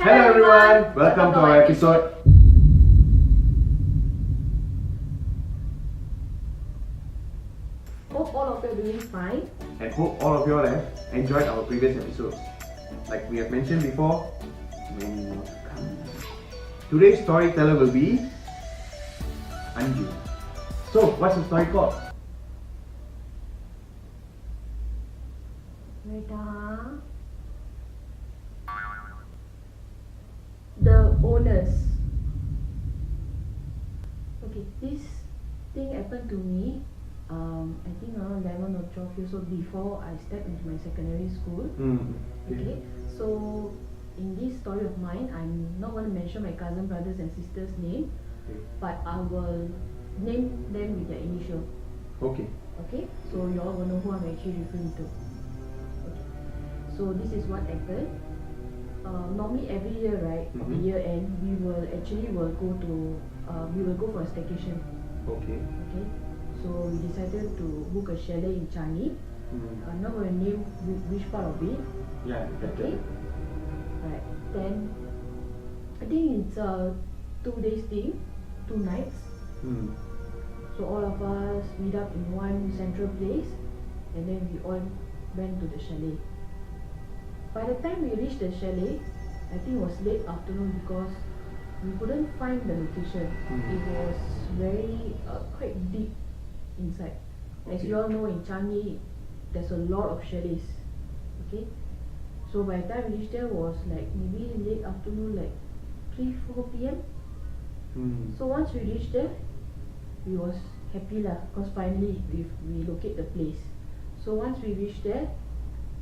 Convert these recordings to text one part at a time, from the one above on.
Hello everyone, welcome to our episode. Hope all of you are doing fine. And hope all of you all have enjoyed our previous episodes. Like we have mentioned before, many more to come. Today's storyteller will be Anju. So, what's the story called? Wait, The owners. Okay, this thing happened to me. I think around 11 or 12 years old before I stepped into my secondary school. Okay, so in this story of mine, I'm not going to mention my cousin brothers and sisters' name, but I will name them with their initial. Okay. Okay, so you all will know who I'm actually referring to. Okay, so this is what happened. Normally every year, right, of the year end, we will go for a staycation. Okay. Okay, so we decided to book a chalet in Changi. I'm not going to name which part of it. Yeah, Okay. Right. Then I think it's a 2 days thing, 2 nights. So all of us meet up in one central place, and then we all went to the chalet. By the time we reached the chalet, I think it was late afternoon because we couldn't find the location. It was very quite deep inside. As you all know, in Changi, there's a lot of chalets. Okay, so by the time we reached there was like maybe late afternoon, like 3-4 p.m. So once we reached there, we was happy lah, because finally we locate the place. So once we reached there,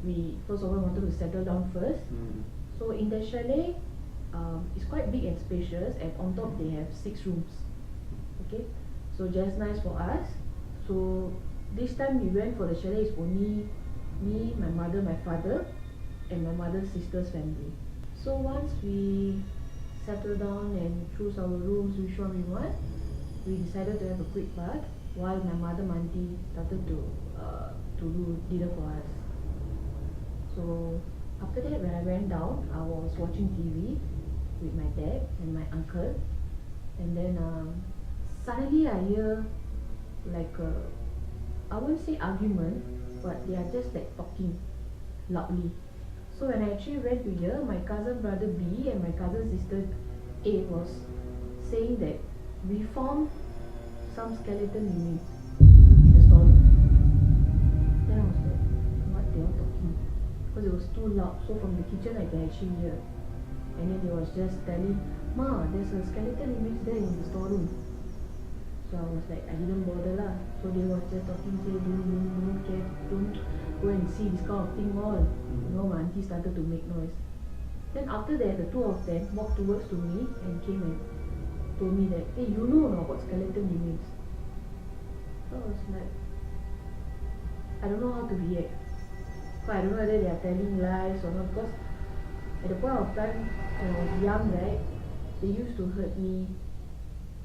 we first of all wanted to settle down first. So in the chalet, it's quite big and spacious, and on top they have 6 rooms. Okay, so just nice for us. So this time we went for the chalet, it's only me, my mother, my father, and my mother's sister's family. So once we settled down and choose our rooms, which one we want, we decided to have a quick bath while my mother Manti started to do dinner for us. So after that, when I went down, I was watching TV with my dad and my uncle, and then suddenly I hear like I won't say argument, but they are just like talking loudly. So when I actually went to hear, my cousin brother B and my cousin sister A was saying that we found some skeleton remains in the storeroom. Then I was like, what they are talking? Because it was too loud. So from the kitchen I can actually hear. And then they was just telling, Ma, there's a skeleton image there in the storeroom. So I was like, I didn't bother lah. So they was just talking, say, don't care, don't go and see this kind of thing all. You know, my auntie started to make noise. Then after that, the 2 of them walked towards to me and came and told me that, hey, you know about skeleton remains. So I was like, I don't know how to react. So I don't know whether they are telling lies or not, because at the point of time when I was young, right, they used to hurt me.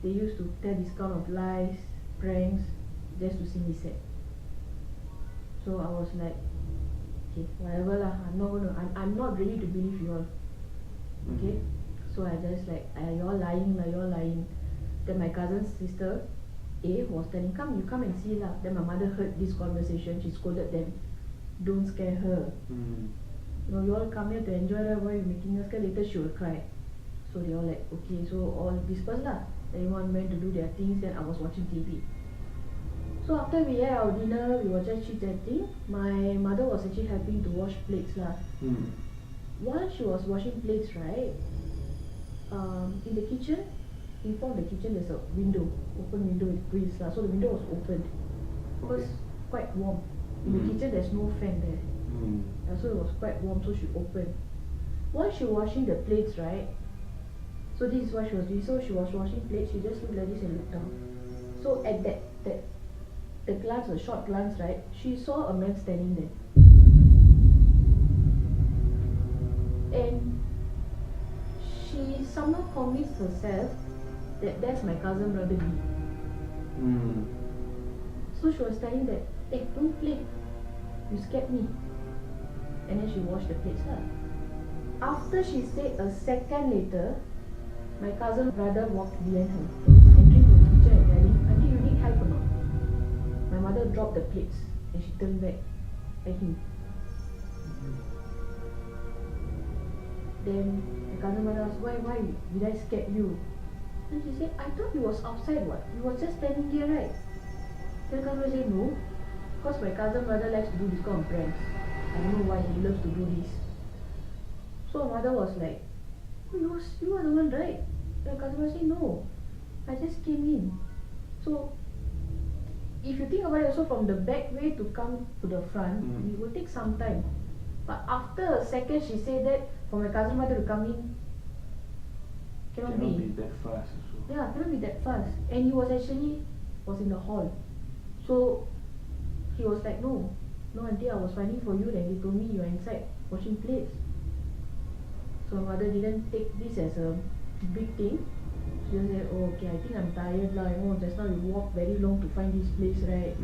They used to tell this kind of lies, pranks, just to see me sad. So I was like, okay, whatever lah, I'm not ready to believe you all. Okay? So I just like, you're lying lah, you're lying. Then my cousin's sister A was telling, you come and see lah. Then my mother heard this conversation, she scolded them. Don't scare her. You all come here to enjoy her, why are you making her scared? Later she will cry. So they all like, okay, so all dispersed lah. Everyone went to do their things, then I was watching TV. So after we had our dinner, we were just chit-chatting. My mother was actually helping to wash plates lah. While she was washing plates, right, in the kitchen, in front of the kitchen there's a window, open window with grills lah. So the window was opened. It was quite warm. In the kitchen there's no fan there. So it was quite warm, so she opened. While she was washing the plates, right, so this is what she was doing. So she was washing plates, she just looked like this and looked down. So at the glance, a short glance, right, she saw a man standing there. And she somehow convinced herself that that's my cousin brother B. So she was telling that, hey, don't play, you scared me. And then she washed the plates lah. After she said a second later, my cousin brother walked behind her, entering the kitchen and telling, "Auntie, you need help or not?" My mother dropped the plates and she turned back at him. Then my cousin mother asked, why did I scare you? And she said, "I thought he was outside what? He was just standing here, right?" Then the cousin said, "No, because my cousin brother likes to do this kind of pranks. I don't know why he loves to do this." So mother was like, "You are the one, right?" The cousin brother said, "No, I just came in." So if you think about it, also from the back way to come to the front, it will take some time. But after a second, she said that for my cousin mother to come in, cannot be that fast also. Yeah, cannot be that fast. And he was in the hall. So he was like, no auntie, I was finding for you, and they told me you are inside washing plates. So my mother didn't take this as a big thing. She just said, "Oh, okay, I think I'm tired lah. Just now we walked very long to find this place, right?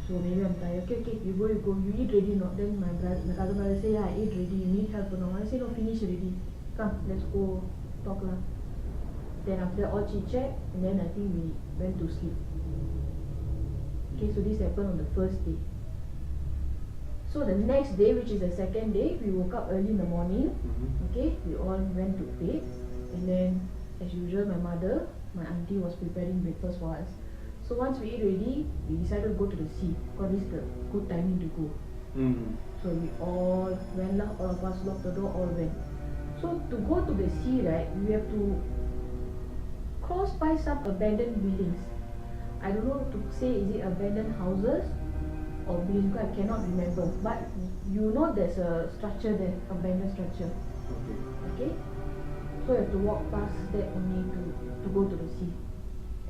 So maybe I'm tired. Okay, you go. You eat ready not?" Then my cousin brother say, "Yeah, I ate ready. You need help or not?" I say, "No, finish already. Come, let's go talk lah." Then after all chit chat, and then I think we went to sleep. Okay, so this happened on the first day. So the next day, which is the second day, we woke up early in the morning. Okay, we all went to bed, and then as usual, my auntie was preparing breakfast for us. So once we ate ready, we decided to go to the sea, because this is the good timing to go. So we all went lah, all of us locked the door, all went. So to go to the sea, right, we have to cross by some abandoned buildings. I don't know to say is it abandoned houses or buildings, because I cannot remember. But you know there's a structure there, abandoned structure. Okay? So you have to walk past that only to go to the sea.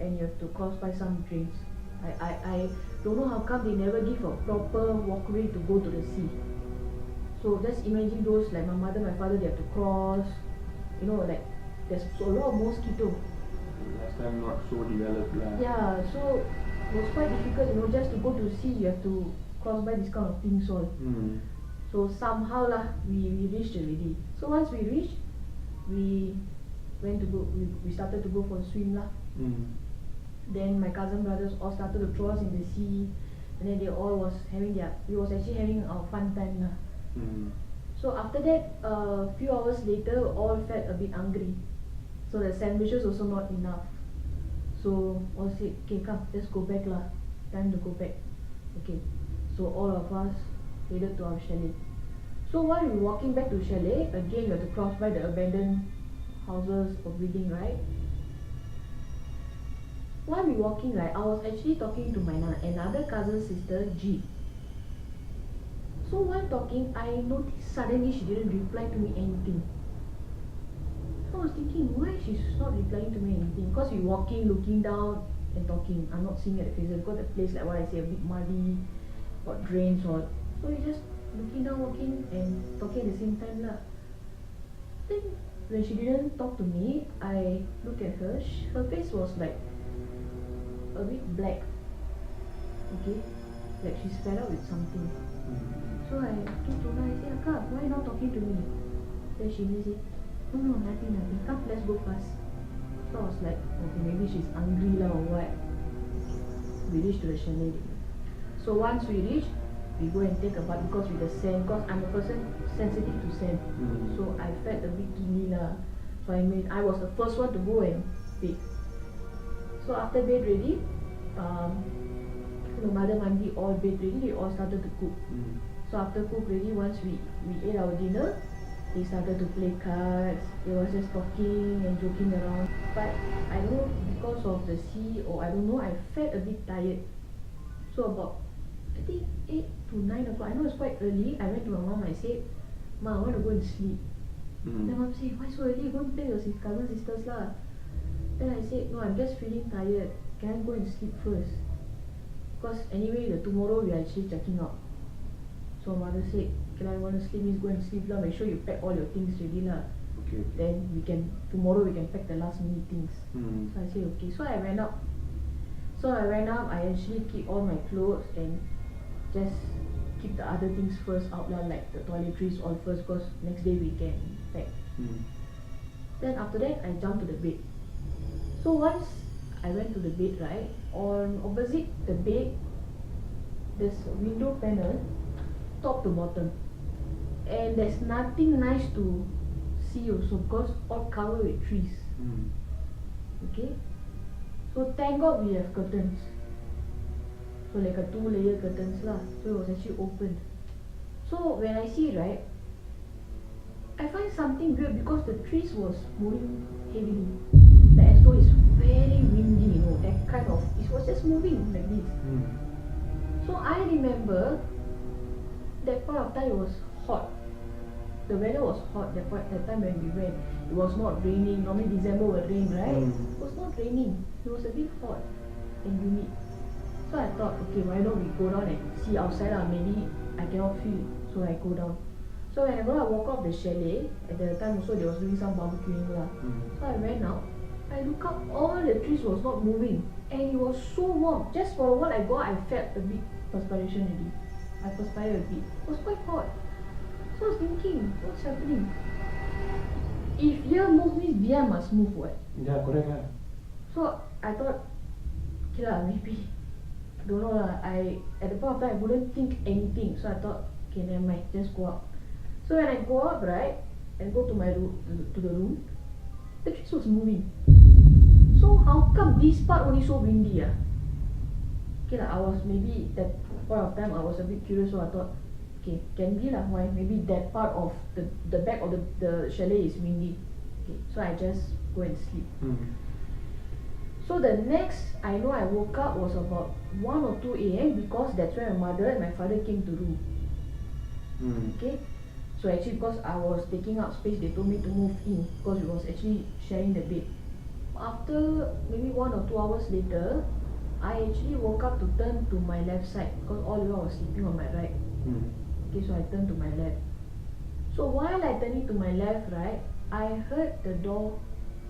And you have to cross by some drains. I don't know how come they never give a proper walkway to go to the sea. So just imagine those, like my mother, my father, they have to cross. Like there's a lot of mosquito. Last time not so developed lah. Yeah, so it was quite difficult, just to go to sea, you have to cross by this kind of things all. So somehow lah, we reached already. So once we reached, we started to go for a swim lah. Then my cousin brothers all started to throw us in the sea, and then we was actually having our fun time lah. So after that, a few hours later, we all felt a bit hungry. So the sandwiches also not enough. So all said, "Okay, come, let's go back lah. Time to go back." Okay. So all of us headed to our chalet. So while we were walking back to chalet, again we have to cross by the abandoned houses or building, right? While we walking, right, I was actually talking to my another cousin sister, G. So while talking, I noticed suddenly she didn't reply to me anything. So I was thinking, why she's not replying to me anything? Because we walking, looking down and talking. I'm not seeing at the faces because the place, like what I say, a bit muddy, got drains or. So we just looking down, walking and talking at the same time lah. Then when she didn't talk to me, I looked at her. Her face was like a bit black. Okay, like she's fed up with something. So I came to her. I said, "Akka, why not talking to me?" Then she said, No, nothing. Come, let's go fast." So I was like, okay, maybe she's hungry lah or what. We reached to the chalet. So once we reached, we go and take a bath because with the sand. Because I'm a person sensitive to sand, so I felt a bit gilly lah. So I was the first one to go and bathe. So after bed ready, my mother mandi all bed ready. They all started to cook. So after cook ready, once we ate our dinner, they started to play cards. They was just talking and joking around. But I don't know, because of the sea or I don't know, I felt a bit tired. So about, I think 8 to 9 o'clock, I know it's quite early, I went to my mom. I said, "Ma, I want to go and sleep." Then mom said, "Why so early? Go and play with your cousin sisters lah." Then I said, "No, I'm just feeling tired. Can I go and sleep first?" Because anyway, tomorrow we are actually checking out. So mother said, "Can I want to sleep? Means go and sleep lah. Make sure you pack all your things ready lah. Okay. Then tomorrow we can pack the last minute things." So I said okay. So I went up. I actually keep all my clothes and just keep the other things first out lah, like the toiletries all first, because next day we can pack. Then after that I jumped to the bed. So once I went to the bed, right, on opposite the bed there's a window panel top to bottom, and there's nothing nice to see also because all covered with trees. Okay, so thank God we have curtains, so like a 2-layer curtains lah, so it was actually opened. So when I see, right, I find something weird because the trees was moving heavily, like as though it's very windy, you know, that kind of, it was just moving like this. So I remember that point of time it was hot, the weather was hot that time when we went. It was not raining. Normally December will rain, right? It was not raining. It was a bit hot and humid. So I thought, okay, why don't we go down and see outside lah? Maybe I cannot feel, so I go down. So whenever I walk off the chalet, at the time also they was doing some barbecuing lah. So I went out, I look up, all the trees was not moving, and it was so warm. Just for a while I go out, I felt a bit perspiration already. I perspired a bit. It was quite hot. So I was thinking, what's happening? If here move means behind must move, what? Yeah, correct lah. So I thought, okay lah, maybe, don't know lah. At the point of time I wouldn't think anything. So I thought, okay, never mind, just go up. So when I go up, right, and go to my room, to the room, the trees was moving. So how come this part only so windy? Okay lah, I was maybe that point of time I was a bit curious, so I thought, okay, can be lah, why? Maybe that part of the back of the chalet is windy. Okay, so I just go and sleep. So the next I know I woke up was about 1 or 2 a.m. because that's when my mother and my father came to room. Okay, so actually because I was taking up space, they told me to move in because we was actually sharing the bed. After maybe 1 or 2 hours later, I actually woke up to turn to my left side because all of you was sleeping on my right. Okay, so I turned to my left. So while I turning to my left, right, I heard the door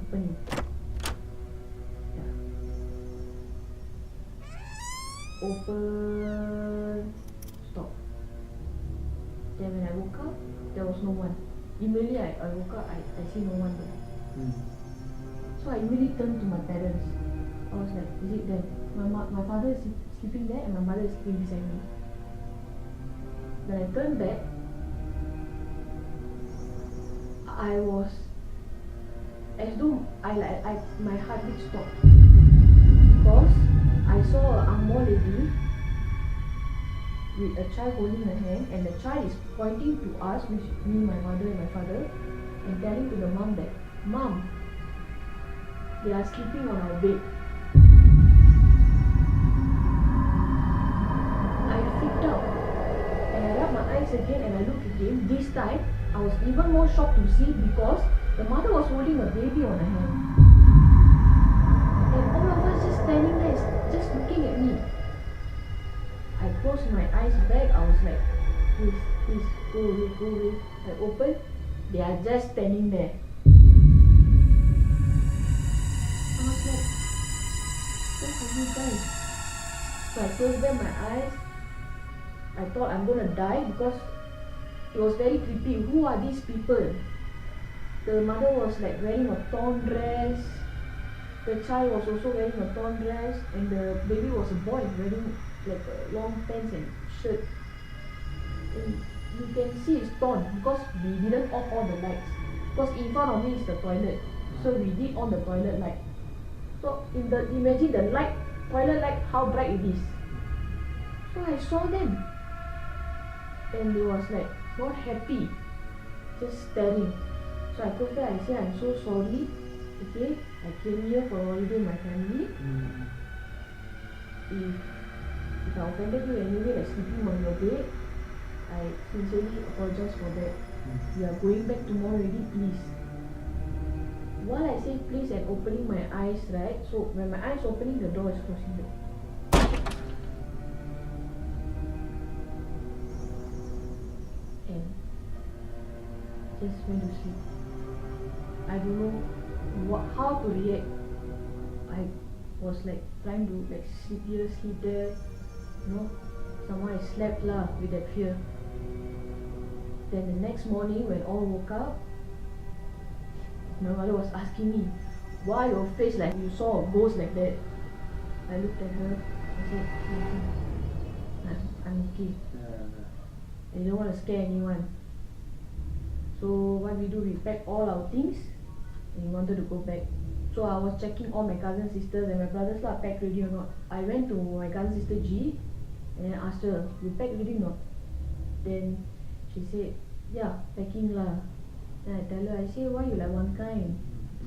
opening. Yeah. Open, stop. Then when I woke up, there was no one. Immediately I woke up, I see no one there. So I immediately turned to my parents. I was like, is it them? My father is sleeping there and my mother is sleeping beside me. When I turned back, I was as though my heartbeat stopped because I saw an Angmo lady with a child holding her hand, and the child is pointing to us, which me, my mother and my father, and telling to the mom that, "Mom, they are sleeping on our bed." I freaked out. And I rubbed my eyes again and I looked again. This time, I was even more shocked to see because the mother was holding a baby on her hand. And all of us just standing there, just looking at me. I closed my eyes back. I was like, please, go away. I opened. They are just standing there. I was like, what are you guys? So I closed back my eyes. I thought I'm gonna die because it was very creepy. Who are these people? The mother was like wearing a torn dress. The child was also wearing a torn dress, and the baby was a boy wearing like long pants and shirt. And you can see it's torn because we didn't off all the lights. Because in front of me is the toilet, so we did on the toilet light. So imagine the light, toilet light, how bright it is. So I saw them. And they was like not happy, just staring. So I told her, I said, I'm so sorry. Okay, I came here for holiday with my family. If I offended you anyway, like sleeping on your bed, I sincerely apologize for that. We are going back tomorrow already, please. While I say please and opening my eyes, right? So when my eyes opening, the door is closing back. And just went to sleep. I don't know how to react. I was like trying to like sleep here, sleep there, you know. Somehow I slept lah with that fear. Then the next morning when all woke up, my mother was asking me, why your face like you saw a ghost like that? I looked at her, I said, nothing. I'm okay. I don't want to scare anyone. So what we do, we packed all our things and we wanted to go back. So I was checking all my cousin sisters and my brothers lah, packed ready or not. I went to my cousin sister G and then asked her, you packed ready or not? Then she said, yeah, packing lah. Then I tell her, I say, why you like one kind?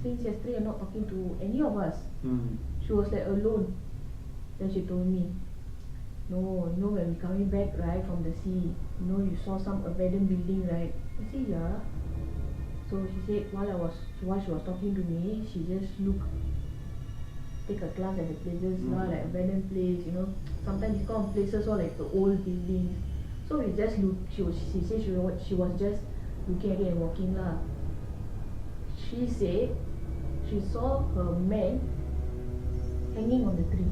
Since yesterday you're not talking to any of us. She was like alone. Then she told me, no, you know when we coming back right from the sea, you know you saw some abandoned building right? I said, yeah. So she said while she was talking to me, she just take a glance at the places like abandoned place, you know. Sometimes these kind of places are like the old buildings. So we just look. She said she was just looking at it and walking lah. She said she saw her man hanging on the tree,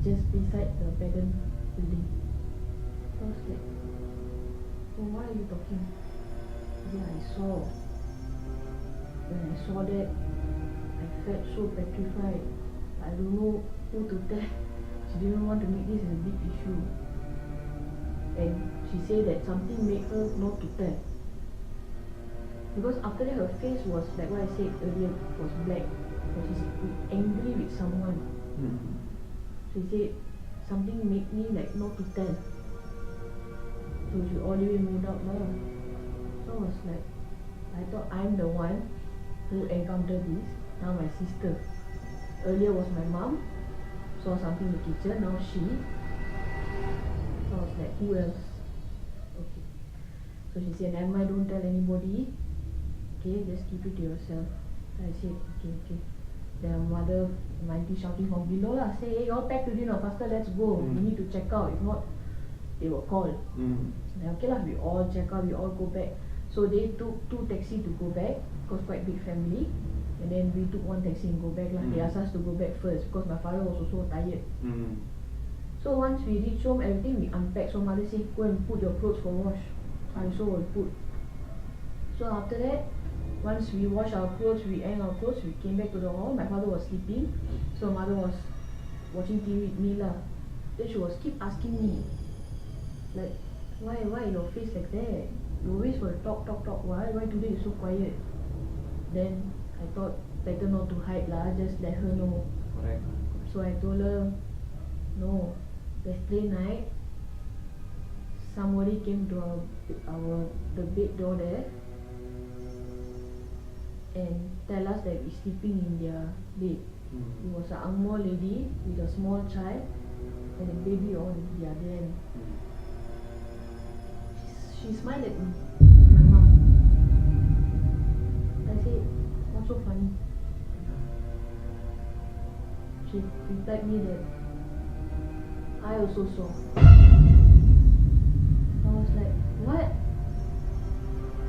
just beside the abandoned building. So I was like, so why are you talking? Yeah, I saw. When I saw that, I felt so petrified. I don't know who to tell. She didn't want to make this a big issue. And she said that something made her not to tell. Because after that her face was like what I said earlier, was black. And she's angry with someone. She said something made me like not to tell. So she all the way moved out lah. So I was like, I thought I'm the one who encountered this. Now my sister. Earlier was my mom, saw something in the kitchen, now she. So I was like, who else? Okay. So she said, never mind, don't tell anybody. Okay, just keep it to yourself. So I said, okay. Then mother, my auntie shouting from below lah, say, hey, you all packed already now, faster let's go. We need to check out, if not, they will call. Then okay lah, we all check out, we all go back. So they took 2 taxis to go back, because quite big family. And then we took 1 taxi and go back lah. They asked us to go back first, because my father was also tired. So once we reach home, everything we unpacked. So mother said, go and put your clothes for wash. I also will put. So after that, once we wash our clothes, we hang our clothes, we came back to the hall. My father was sleeping, so mother was watching TV with me lah. Then she was keep asking me, like, why your face like that? You always will talk. Why today you so quiet? Then I thought better not to hide lah, just let her know. Correct. So I told her, no, yesterday night somebody came to the bed door there and tell us that we're sleeping in their bed. It was an Angmo lady with a small child and a baby on the other end. She smiled at me, my mom. I said, what's so funny? She replied me that I also saw. I was like, what?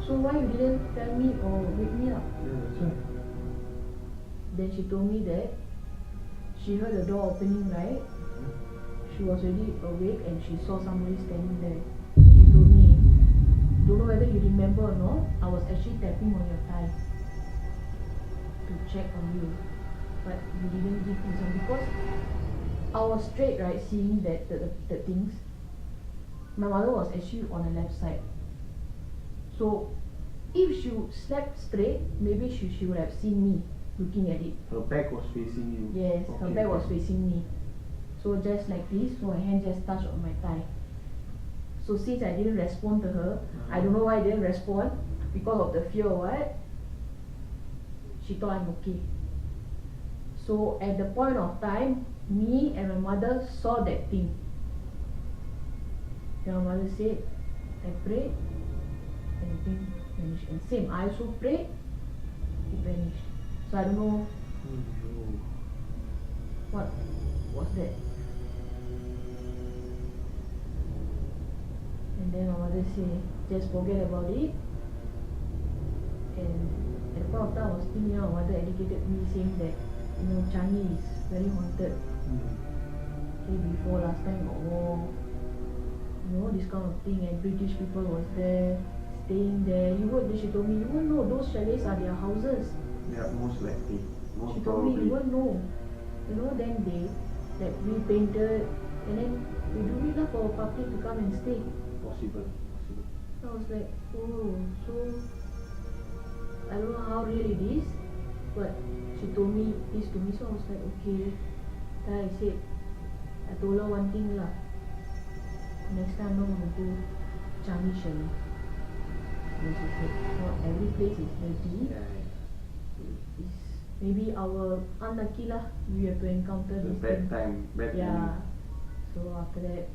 So why you didn't tell me or wake me up? Yeah, that's right. Then she told me that she heard the door opening, right? She was already awake and she saw somebody standing there. She told me, don't know whether you remember or not, I was actually tapping on your thigh to check on you, but you didn't give me some because I was straight, right, seeing that the things. My mother was actually on the left side, so if she slept straight, maybe she would have seen me looking at it. Her back was facing you. Yes, okay, her back was facing me. So just like this, so her hand just touched on my thigh. So since I didn't respond to her, I don't know why I didn't respond, because of the fear or what, she thought I'm okay. So at the point of time, me and my mother saw that thing. Then my mother said, I prayed and the thing vanished. And same, I also prayed, it vanished. So I don't know what was that. And then my mother said, just forget about it. And at the point of time I was thinking, my mother educated me saying that, Changi is very haunted. say before last time got war, this kind of thing, and British people was there, staying there. Then she told me, you won't know, those chalets are their houses. Yeah, most likely. She told me, you won't know. Then they repainted, and then they do it for public to come and stay. Possible. I was like, oh, so I don't know how real it is, but she told me this to me, so I was like, okay. Then I told her one thing lah. Next time I'm gonna go Changi chalet. Then she said, not every place is dirty. It's maybe our unlucky lah. We have to encounter this bad thing. time, bad Yeah. moment. So after that,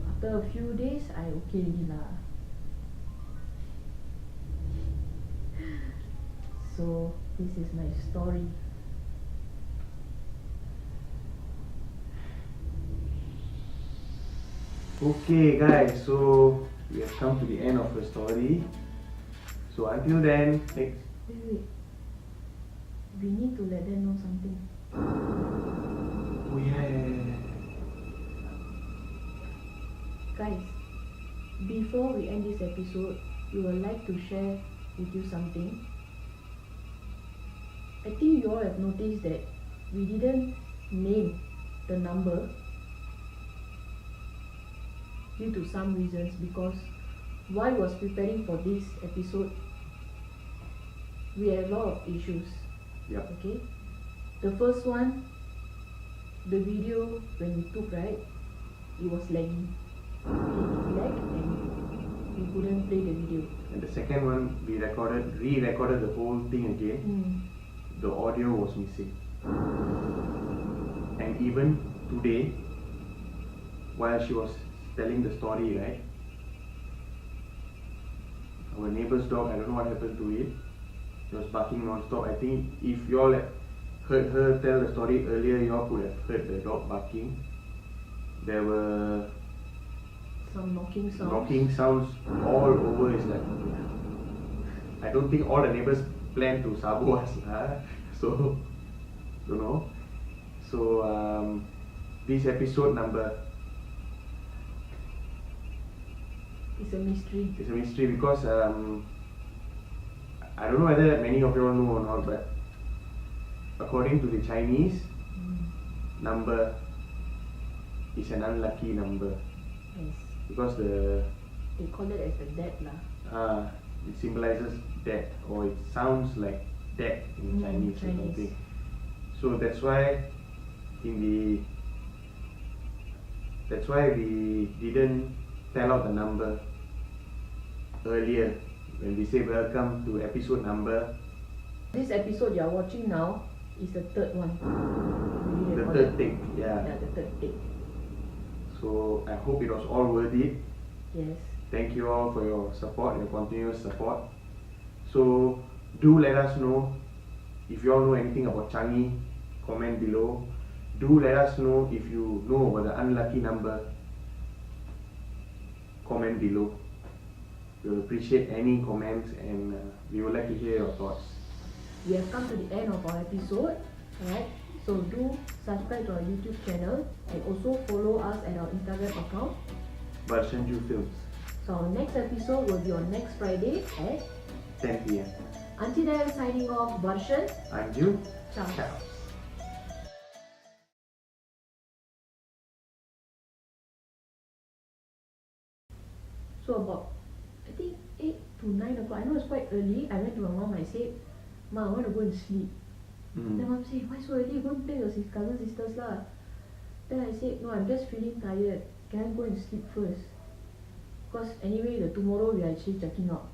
after a few days, I okay already lah. So this is my story. Okay guys, so we have come to the end of the story. So until then, next. Wait. We need to let them know something. Oh yeah. Guys, before we end this episode, we would like to share with you something. I think you all have noticed that we didn't name the number due to some reasons, because while I was preparing for this episode, we had a lot of issues. Yep. Okay? The first one, the video when we took, right, it was lagging. It lagged and we couldn't play the video. And the second one, we re-recorded the whole thing again. The audio was missing. And even today, while she was telling the story, right, our neighbor's dog, I don't know what happened to it. It was barking non-stop. I think if you all had heard her tell the story earlier, you all could have heard the dog barking. There were some knocking sounds all over. It's like, I don't think all the neighbors plan to sabo us, so don't know. So this episode number, it's a mystery. It's a mystery because I don't know whether many of you all know or not, but according to the Chinese, number is an unlucky number. Yes. Because they call it as the death lah. It symbolizes death, or it sounds like death in Chinese or something. So that's why we didn't tell out the number earlier when we say welcome to episode number. This episode you are watching now is the third one. The third take, yeah. Yeah, the third take. So I hope it was all worth it. Yes. Thank you all for your support, your continuous support. So do let us know if you all know anything about Changi. Comment below. Do let us know if you know about the unlucky number. Comment below. We will appreciate any comments, and we would like to hear your thoughts. We have come to the end of our episode. Alright, so do subscribe to our YouTube channel and also follow us at our Instagram account, VarshAnju's Films. So our next episode will be on next Friday at 10 PM. Until then, signing off, Varshan. Anju. Ciao. Ciao. So about, I think 8 to 9 o'clock, I know it's quite early, I went to my mom, I said, Ma, I want to go and sleep. Then mom said, why so early? Go and play with your cousin sisters lah. Then I said, no, I'm just feeling tired. Can I go and sleep first? Because anyway, tomorrow we are actually checking out.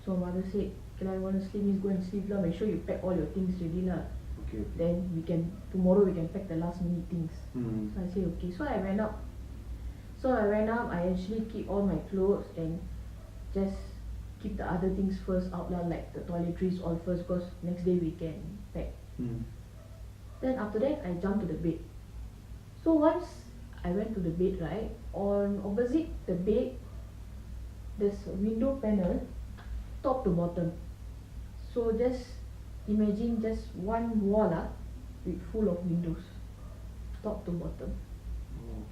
So mother said, can I want to sleep, means go and sleep lah. Make sure you pack all your things ready lah. Okay. Then tomorrow we can pack the last minute things. Mm. So I said, okay. So I went up. I actually keep all my clothes and just keep the other things first out lah, like the toiletries all first, because next day we can pack. Then after that, I jumped to the bed. So once I went to the bed, right, on opposite the bed, there's a window panel, top to bottom. So just imagine just one wall with full of windows, top to bottom.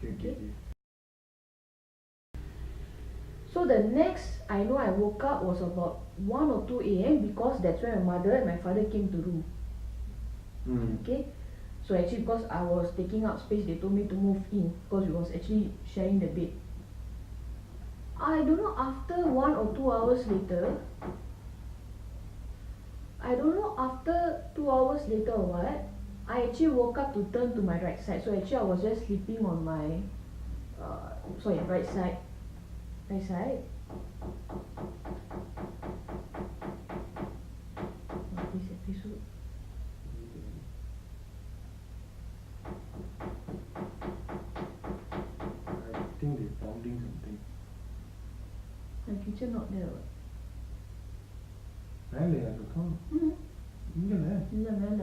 Okay. So the next I know I woke up was about 1 or 2 a.m. because that's when my mother and my father came to room. Okay. So actually because I was taking up space, they told me to move in because we was actually sharing the bed. I don't know, after 1 or 2 hours later, I don't know after 2 hours later or what, I actually woke up to turn to my right side. So actually I was just sleeping on my right side. Right side. This episode. I think they're pounding something. My kitchen not there. மேலே அது இல்ல மேல